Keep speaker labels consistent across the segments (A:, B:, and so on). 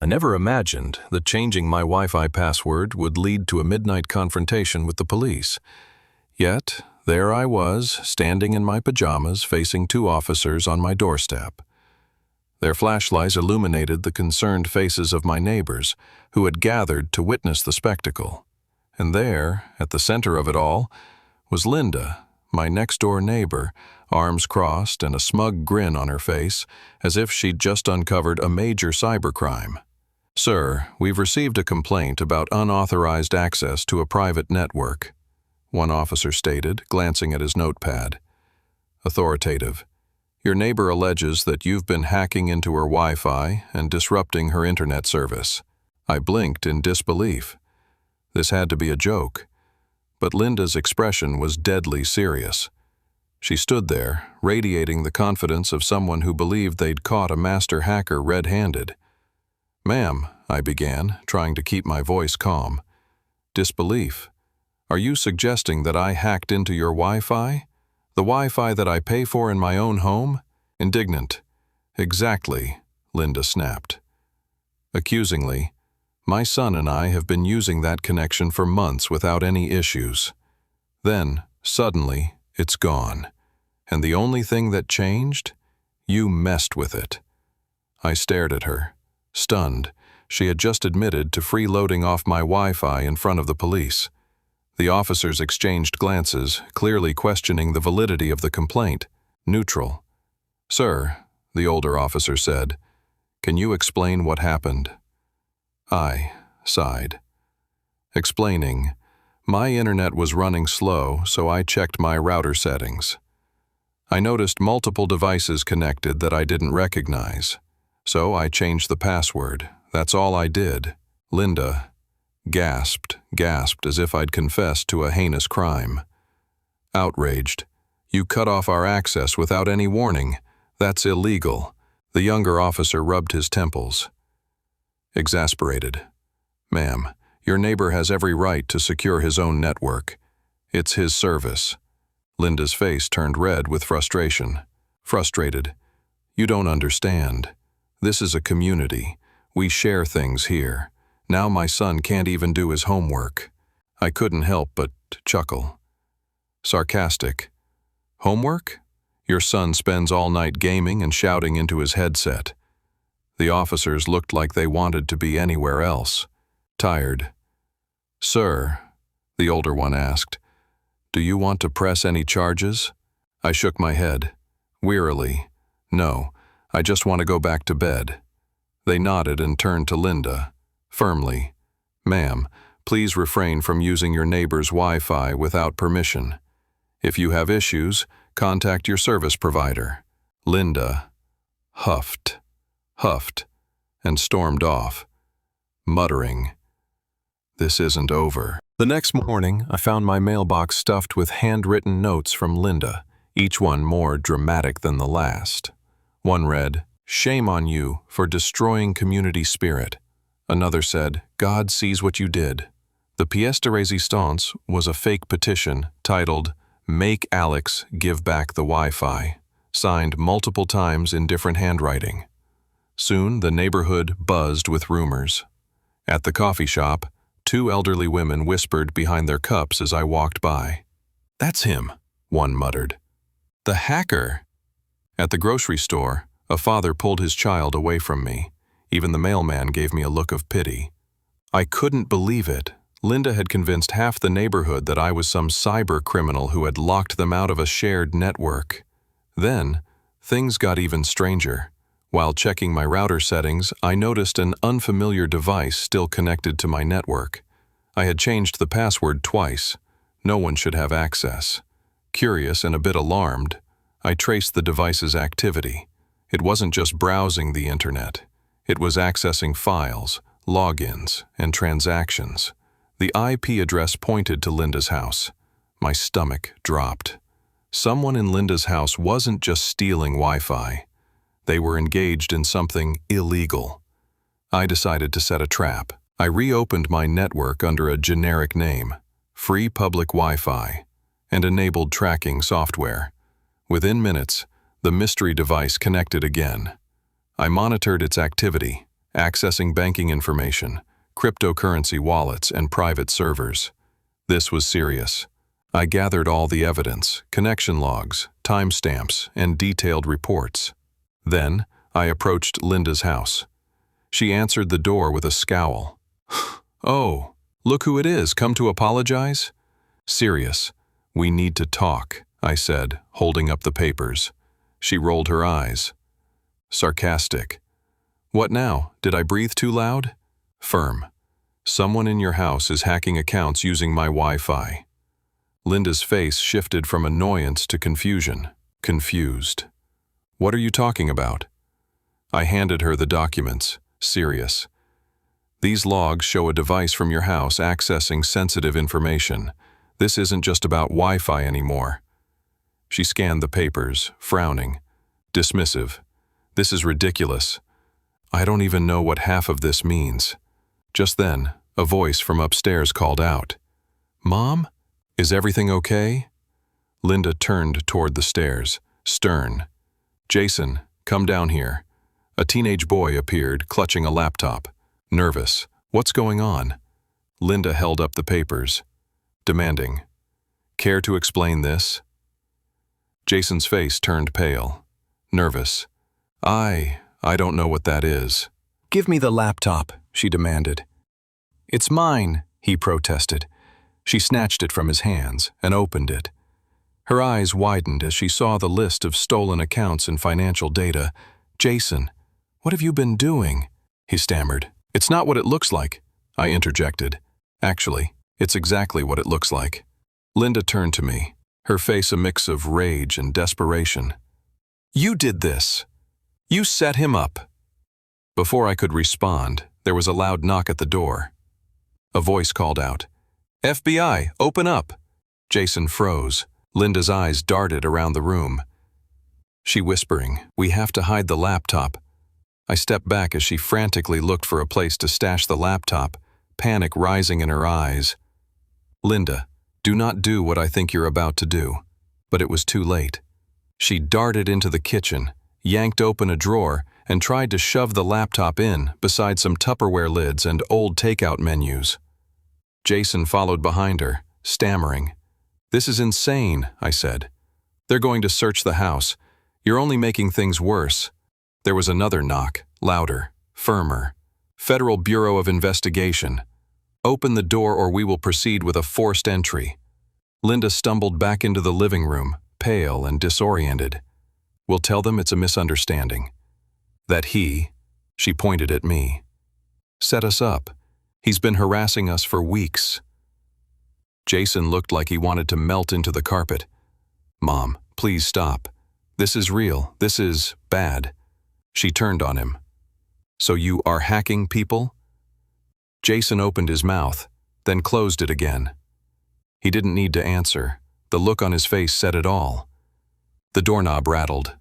A: I never imagined that changing my Wi-Fi password would lead to a midnight confrontation with the police. Yet, there I was, standing in my pajamas, facing two officers on my doorstep. Their flashlights illuminated the concerned faces of my neighbors, who had gathered to witness the spectacle. And there, at the center of it all, was Linda, my next-door neighbor, arms crossed and a smug grin on her face, as if she'd just uncovered a major cybercrime. "Sir, we've received a complaint about unauthorized access to a private network," one officer stated, glancing at his notepad. Authoritative. "Your neighbor alleges that you've been hacking into her Wi-Fi and disrupting her internet service." I blinked in disbelief. This had to be a joke. But Linda's expression was deadly serious. She stood there, radiating the confidence of someone who believed they'd caught a master hacker red-handed. "Ma'am," I began, trying to keep my voice calm. "Disbelief. Are you suggesting that I hacked into your Wi-Fi? The Wi-Fi that I pay for in my own home?" Indignant. "Exactly," Linda snapped. Accusingly, "My son and I have been using that connection for months without any issues. Then, suddenly, it's gone. And the only thing that changed? You messed with it." I stared at her, stunned. She had just admitted to freeloading off my Wi-Fi in front of the police. The officers exchanged glances, clearly questioning the validity of the complaint. Neutral. "Sir," the older officer said, "can you explain what happened?" I sighed. Explaining, "My internet was running slow, so I checked my router settings. I noticed multiple devices connected that I didn't recognize. So I changed the password. That's all I did." Linda gasped as if I'd confessed to a heinous crime. Outraged, "You cut off our access without any warning. That's illegal." The younger officer rubbed his temples. Exasperated, "Ma'am, your neighbor has every right to secure his own network. It's his service." Linda's face turned red with frustration. Frustrated, "You don't understand. This is a community. We share things here. Now my son can't even do his homework." I couldn't help but chuckle. Sarcastic, "Homework? Your son spends all night gaming and shouting into his headset." The officers looked like they wanted to be anywhere else. Tired. "Sir," the older one asked, "do you want to press any charges?" I shook my head. Wearily, "No, I just want to go back to bed." They nodded and turned to Linda, firmly. "Ma'am, please refrain from using your neighbor's Wi-Fi without permission. If you have issues, contact your service provider." Linda huffed, and stormed off, muttering, "This isn't over." The next morning, I found my mailbox stuffed with handwritten notes from Linda, each one more dramatic than the last. One read, "Shame on you for destroying community spirit." Another said, "God sees what you did." The pièce de résistance was a fake petition titled, "Make Alex Give Back the Wi-Fi," signed multiple times in different handwriting. Soon, the neighborhood buzzed with rumors. At the coffee shop, two elderly women whispered behind their cups as I walked by. "That's him," one muttered. "The hacker." At the grocery store, a father pulled his child away from me. Even the mailman gave me a look of pity. I couldn't believe it. Linda had convinced half the neighborhood that I was some cyber criminal who had locked them out of a shared network. Then, things got even stranger. While checking my router settings, I noticed an unfamiliar device still connected to my network. I had changed the password twice. No one should have access. Curious and a bit alarmed, I traced the device's activity. It wasn't just browsing the internet. It was accessing files, logins, and transactions. The IP address pointed to Linda's house. My stomach dropped. Someone in Linda's house wasn't just stealing Wi-Fi. They were engaged in something illegal. I decided to set a trap. I reopened my network under a generic name, Free Public Wi-Fi, and enabled tracking software. Within minutes, the mystery device connected again. I monitored its activity, accessing banking information, cryptocurrency wallets, and private servers. This was serious. I gathered all the evidence, connection logs, timestamps, and detailed reports. Then, I approached Linda's house. She answered the door with a scowl. "Oh, look who it is, come to apologize?" "Serious. We need to talk," I said, holding up the papers. She rolled her eyes. Sarcastic. "What now? Did I breathe too loud?" Firm. "Someone in your house is hacking accounts using my Wi-Fi." Linda's face shifted from annoyance to confusion. Confused. "What are you talking about?" I handed her the documents. Serious. "These logs show a device from your house accessing sensitive information. This isn't just about Wi-Fi anymore." She scanned the papers, frowning. Dismissive. "This is ridiculous. I don't even know what half of this means." Just then, a voice from upstairs called out. "Mom? Is everything okay?" Linda turned toward the stairs, stern. "Jason, come down here." A teenage boy appeared, clutching a laptop. Nervous. "What's going on?" Linda held up the papers, demanding, "Care to explain this?" Jason's face turned pale. Nervous. I don't know what that is." "Give me the laptop," she demanded. "It's mine," he protested. She snatched it from his hands and opened it. Her eyes widened as she saw the list of stolen accounts and financial data. "Jason, what have you been doing?" he stammered. "It's not what it looks like," I interjected. "Actually, it's exactly what it looks like." Linda turned to me, her face a mix of rage and desperation. "You did this. You set him up." Before I could respond, there was a loud knock at the door. A voice called out, "FBI, open up!" Jason froze. Linda's eyes darted around the room. She whispering, "We have to hide the laptop." I stepped back as she frantically looked for a place to stash the laptop, panic rising in her eyes. "Linda, do not do what I think you're about to do." But it was too late. She darted into the kitchen, yanked open a drawer, and tried to shove the laptop in beside some Tupperware lids and old takeout menus. Jason followed behind her, stammering. "This is insane," I said. "They're going to search the house. You're only making things worse." There was another knock, louder, firmer. "Federal Bureau of Investigation. Open the door or we will proceed with a forced entry." Linda stumbled back into the living room, pale and disoriented. "We'll tell them it's a misunderstanding. That she pointed at me, set us up. He's been harassing us for weeks." Jason looked like he wanted to melt into the carpet. "Mom, please stop. This is real. This is bad." She turned on him. "So you are hacking people?" Jason opened his mouth, then closed it again. He didn't need to answer. The look on his face said it all. The doorknob rattled.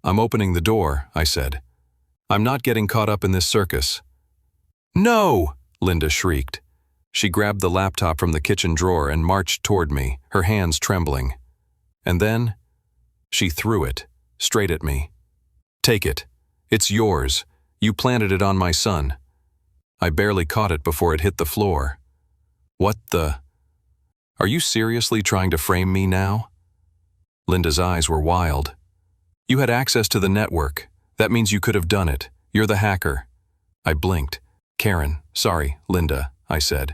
A: "I'm opening the door," I said. "I'm not getting caught up in this circus." "No!" Linda shrieked. She grabbed the laptop from the kitchen drawer and marched toward me, her hands trembling. And then, she threw it, straight at me. "Take it. It's yours. You planted it on my son." I barely caught it before it hit the floor. "What the? Are you seriously trying to frame me now?" Linda's eyes were wild. "You had access to the network. That means you could have done it. You're the hacker." I blinked. "Karen, sorry, Linda," I said.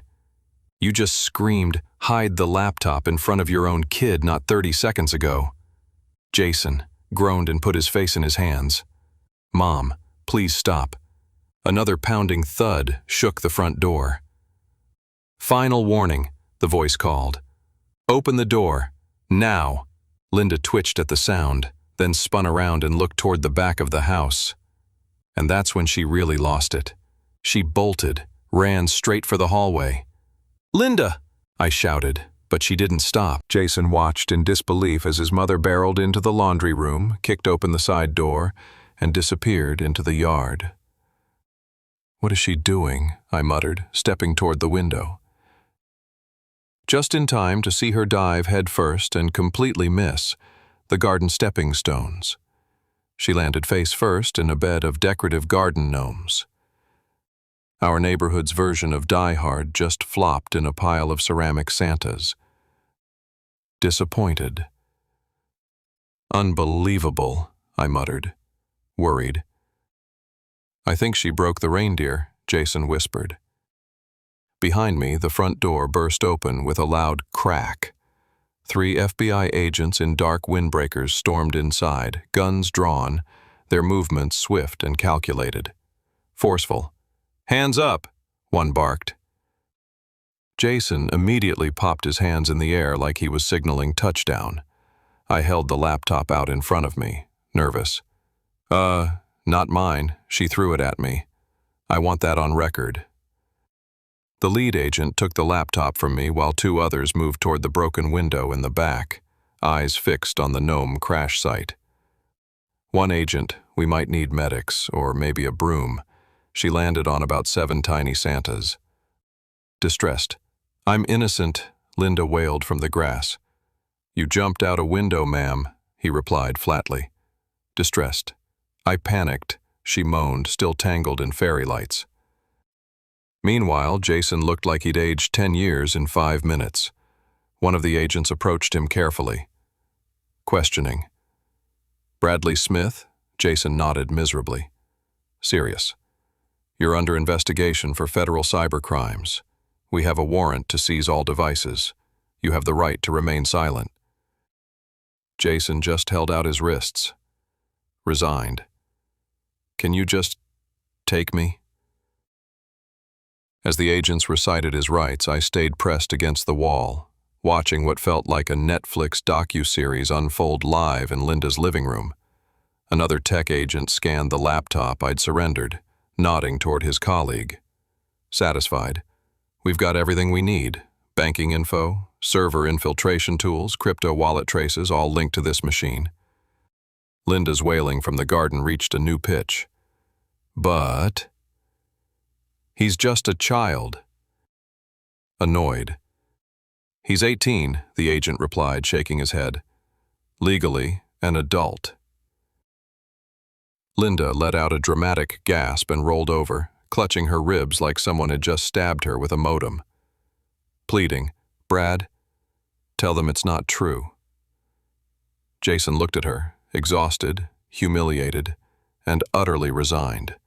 A: "You just screamed, 'Hide the laptop' in front of your own kid not 30 seconds ago." Jason groaned and put his face in his hands. "Mom, please stop." Another pounding thud shook the front door. "Final warning," the voice called. "Open the door. Now." Linda twitched at the sound, then spun around and looked toward the back of the house. And that's when she really lost it. She bolted, ran straight for the hallway. "Linda!" I shouted, but she didn't stop. Jason watched in disbelief as his mother barreled into the laundry room, kicked open the side door, and disappeared into the yard. "What is she doing?" I muttered, stepping toward the window. Just in time to see her dive headfirst and completely miss the garden stepping stones. She landed face first in a bed of decorative garden gnomes. Our neighborhood's version of Die Hard just flopped in a pile of ceramic Santas. Disappointed. Unbelievable, I muttered, worried. I think she broke the reindeer, Jason whispered. Behind me, the front door burst open with a loud crack. 3 FBI agents in dark windbreakers stormed inside, guns drawn, their movements swift and calculated. Forceful. "Hands up!" one barked. Jason immediately popped his hands in the air like he was signaling touchdown. I held the laptop out in front of me, nervous. Not mine. She threw it at me. I want that on record." The lead agent took the laptop from me while 2 others moved toward the broken window in the back, eyes fixed on the Nome crash site. One agent, we might need medics, or maybe a broom. She landed on about 7 tiny Santas. Distressed. "I'm innocent," Linda wailed from the grass. "You jumped out a window, ma'am," he replied flatly. Distressed. "I panicked," she moaned, still tangled in fairy lights. Meanwhile, Jason looked like he'd aged 10 years in 5 minutes. One of the agents approached him carefully. Questioning. "Bradley Smith?" Jason nodded miserably. "Serious. You're under investigation for federal cybercrimes. We have a warrant to seize all devices. You have the right to remain silent." Jason just held out his wrists. Resigned. "Can you just take me?" As the agents recited his rights, I stayed pressed against the wall, watching what felt like a Netflix docuseries unfold live in Linda's living room. Another tech agent scanned the laptop I'd surrendered, nodding toward his colleague. Satisfied. "We've got everything we need. Banking info, server infiltration tools, crypto wallet traces, all linked to this machine." Linda's wailing from the garden reached a new pitch. "But..." "He's just a child." Annoyed. "He's 18, the agent replied, shaking his head. "Legally, an adult." Linda let out a dramatic gasp and rolled over, clutching her ribs like someone had just stabbed her with a modem. Pleading, "Brad, tell them it's not true." Jason looked at her, exhausted, humiliated, and utterly resigned.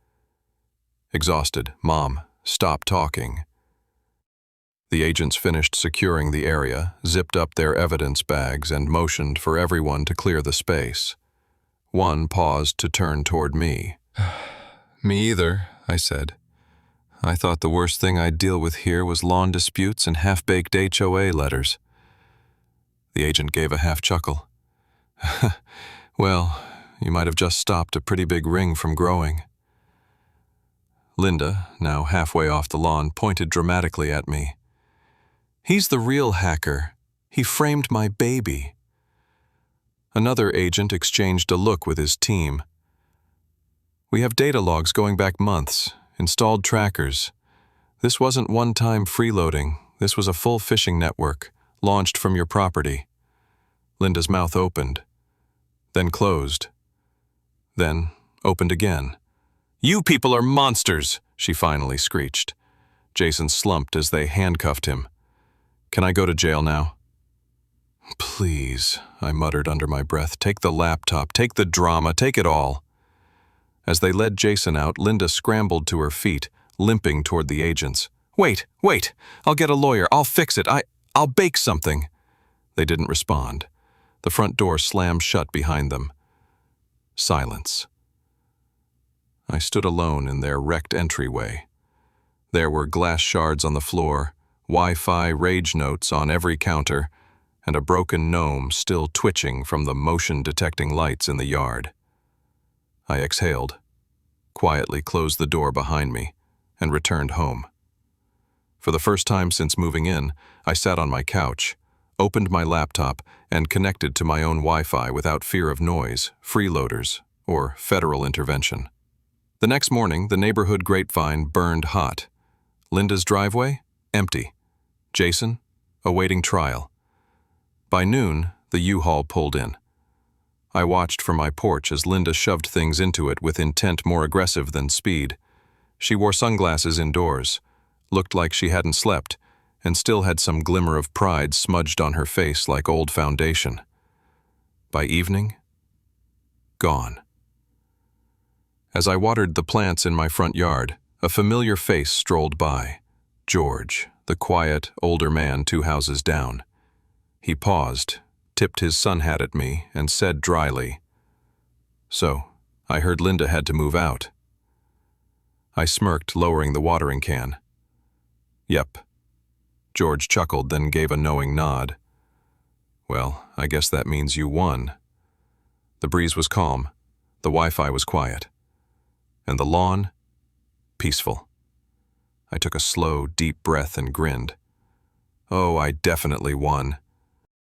A: Exhausted. "Mom, stop talking." The agents finished securing the area, zipped up their evidence bags, and motioned for everyone to clear the space. One paused to turn toward me. "Me either," I said. "I thought the worst thing I'd deal with here was lawn disputes and half-baked HOA letters." The agent gave a half chuckle. "Well, you might have just stopped a pretty big ring from growing." Linda, now halfway off the lawn, pointed dramatically at me. "He's the real hacker. He framed my baby." Another agent exchanged a look with his team. "We have data logs going back months, installed trackers. This wasn't one-time freeloading. This was a full phishing network, launched from your property." Linda's mouth opened, then closed, then opened again. "You people are monsters," she finally screeched. Jason slumped as they handcuffed him. "Can I go to jail now?" "Please," I muttered under my breath. "Take the laptop, take the drama, take it all." As they led Jason out, Linda scrambled to her feet, limping toward the agents. Wait, I'll get a lawyer, I'll fix it, I'll bake something." They didn't respond. The front door slammed shut behind them. Silence. I stood alone in their wrecked entryway. There were glass shards on the floor, Wi-Fi rage notes on every counter, and a broken gnome still twitching from the motion-detecting lights in the yard. I exhaled, quietly closed the door behind me, and returned home. For the first time since moving in, I sat on my couch, opened my laptop, and connected to my own Wi-Fi without fear of noise, freeloaders, or federal intervention. The next morning, the neighborhood grapevine burned hot. Linda's driveway? Empty. Jason? Awaiting trial. By noon, the U-Haul pulled in. I watched from my porch as Linda shoved things into it with intent more aggressive than speed. She wore sunglasses indoors, looked like she hadn't slept, and still had some glimmer of pride smudged on her face like old foundation. By evening, gone. As I watered the plants in my front yard, a familiar face strolled by. George, the quiet, older man 2 houses down. He paused, tipped his sun hat at me, and said dryly, "So, I heard Linda had to move out." I smirked, lowering the watering can. "Yep." George chuckled, then gave a knowing nod. "Well, I guess that means you won." The breeze was calm, the Wi-Fi was quiet, and the lawn, peaceful. I took a slow, deep breath and grinned. Oh, I definitely won.